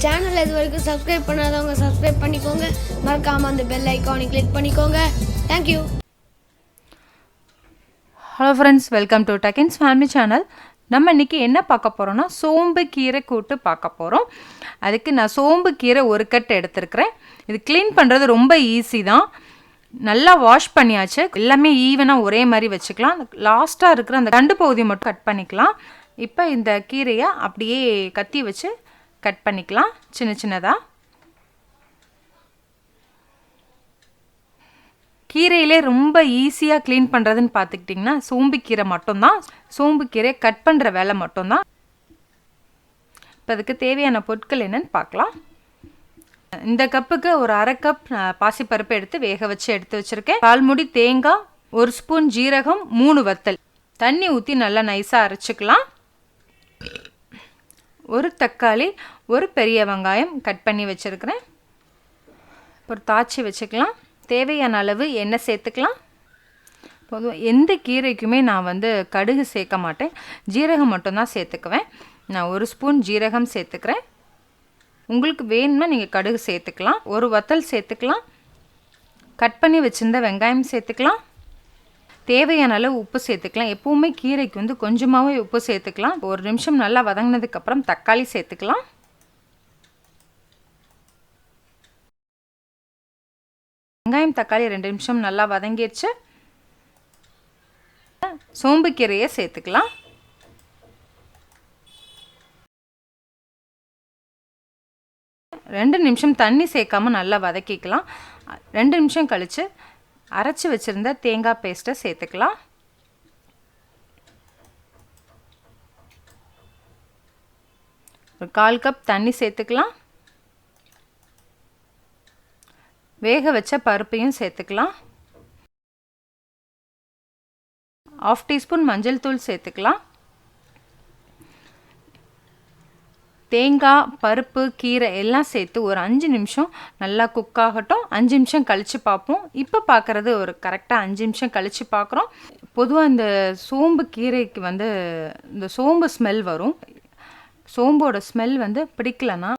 சேனலை இது வரைக்கும் சப்ஸ்கிரைப் பண்ணாதவங்க சப்ஸ்கிரைப் பண்ணிக்கோங்க. மறக்காமல் அந்த பெல் ஐக்கானை கிளிக் பண்ணிக்கோங்க. Thank you. Hello friends, welcome to டக்கின்ஸ் ஃபேமிலி சேனல். நம்ம இன்றைக்கி என்ன பார்க்க போகிறோன்னா சோம்பு கீரை கூட்டு பார்க்க போகிறோம். அதுக்கு நான் சோம்பு கீரை ஒரு கட் எடுத்துருக்கிறேன். இது க்ளீன் பண்ணுறது ரொம்ப ஈஸி தான். நல்லா வாஷ் பண்ணியாச்சு. எல்லாமே ஈவனாக ஒரே மாதிரி வச்சுக்கலாம். லாஸ்ட்டாக இருக்கிற அந்த தண்டு பகுதியை மட்டும் கட் பண்ணிக்கலாம். இப்போ இந்த கீரையை அப்படியே கத்தி வச்சு கட் பண்ணிக்கலாம் சின்ன சின்னதாக. கீரையிலே ரொம்ப ஈஸியாக க்ளீன் பண்ணுறதுன்னு பார்த்துக்கிட்டிங்கன்னா சோம்பு கீரை மட்டும்தான். சோம்பு கீரை கட் பண்ணுற வேலை மட்டும்தான். இப்போ அதுக்கு தேவையான பொருட்கள் என்னென்னு பார்க்கலாம். இந்த கப்புக்கு ஒரு அரை கப் பாசிப்பருப்பு எடுத்து வேக வச்சு எடுத்து வச்சுருக்கேன். 1/4 மூடி தேங்காய், 1 ஸ்பூன் ஜீரகம், 3 வத்தல். தண்ணி ஊற்றி நல்லா நைஸாக அரைச்சிக்கலாம். ஒரு தக்காளி, ஒரு பெரிய வெங்காயம் கட் பண்ணி வச்சுருக்கிறேன். ஒரு தாச்சி வச்சுக்கலாம். தேவையான அளவு எண்ணெய் சேர்த்துக்கலாம். பொதுவாக எந்த கீரைக்குமே நான் கடுகு சேர்க்க மாட்டேன், ஜீரகம் மட்டும்தான் சேர்த்துக்குவேன். நான் 1 ஸ்பூன் ஜீரகம் சேர்த்துக்கிறேன். உங்களுக்கு வேணும்னா நீங்கள் கடுகு சேர்த்துக்கலாம். ஒரு வத்தல் சேர்த்துக்கலாம். கட் பண்ணி வச்சுருந்த வெங்காயம் சேர்த்துக்கலாம். தேவையான அளவு உப்பு சேர்த்துக்கலாம். எப்போவுமே கீரைக்கு கொஞ்சமாகவே உப்பு சேர்த்துக்கலாம். 1 நிமிஷம் நல்லா வதங்கினதுக்கப்புறம் தக்காளி சேர்த்துக்கலாம். வெங்காயம் தக்காளி 2 நிமிஷம் நல்லா வதங்கிடுச்சு. சோம்பு கீரையை சேர்த்துக்கலாம். ரெண்டு நிமிஷம் தண்ணி சேர்க்காம நல்லா வதக்கிக்கலாம். 2 நிமிஷம் கழித்து அரைச்சி வச்சுருந்த தேங்காய் பேஸ்ட்டை சேர்த்துக்கலாம். ஒரு 1/4 கப் தண்ணி சேர்த்துக்கலாம். வேக வச்ச பருப்பையும் சேர்த்துக்கலாம். 1/2 டீஸ்பூன் மஞ்சள் தூள் சேர்த்துக்கலாம். தேங்காய், பருப்பு, கீரை எல்லாம் சேர்த்து ஒரு 5 நிமிஷம் நல்லா குக் ஆகட்டும். 5 நிமிஷம் கழித்து பார்ப்போம். இப்போ பார்க்குறது ஒரு கரெக்டாக 5 நிமிஷம் கழித்து பார்க்குறோம். பொதுவாக இந்த சோம்பு கீரைக்கு இந்த சோம்பு ஸ்மெல் வரும். சோம்போட ஸ்மெல் பிடிக்கலன்னா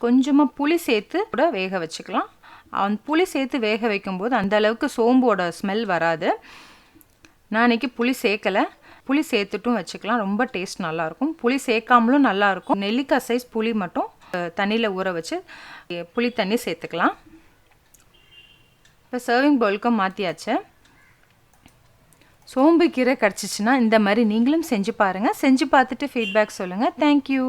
கொஞ்சமாக புளி சேர்த்து கூட வேக வச்சுக்கலாம். அந்த புளி சேர்த்து வேக வைக்கும்போது அந்த அளவுக்கு சோம்போட ஸ்மெல் வராது. நான் இன்றைக்கி புளி சேர்க்கலை. புளி சேர்த்துட்டும் வச்சுக்கலாம். ரொம்ப டேஸ்ட் நல்லாயிருக்கும். புளி சேர்க்காமலும் நல்லாயிருக்கும். நெல்லிக்காய் சைஸ் புளி மட்டும் தண்ணியில் ஊற வச்சு புளி தண்ணி சேர்த்துக்கலாம். இப்போ சர்விங் பவுலுக்கும் மாற்றியாச்சு. சோம்பு கீரை கிடச்சிச்சின்னா இந்த மாதிரி நீங்களும் செஞ்சு பாருங்கள். செஞ்சு பார்த்துட்டு ஃபீட்பேக் சொல்லுங்கள். தேங்க்யூ.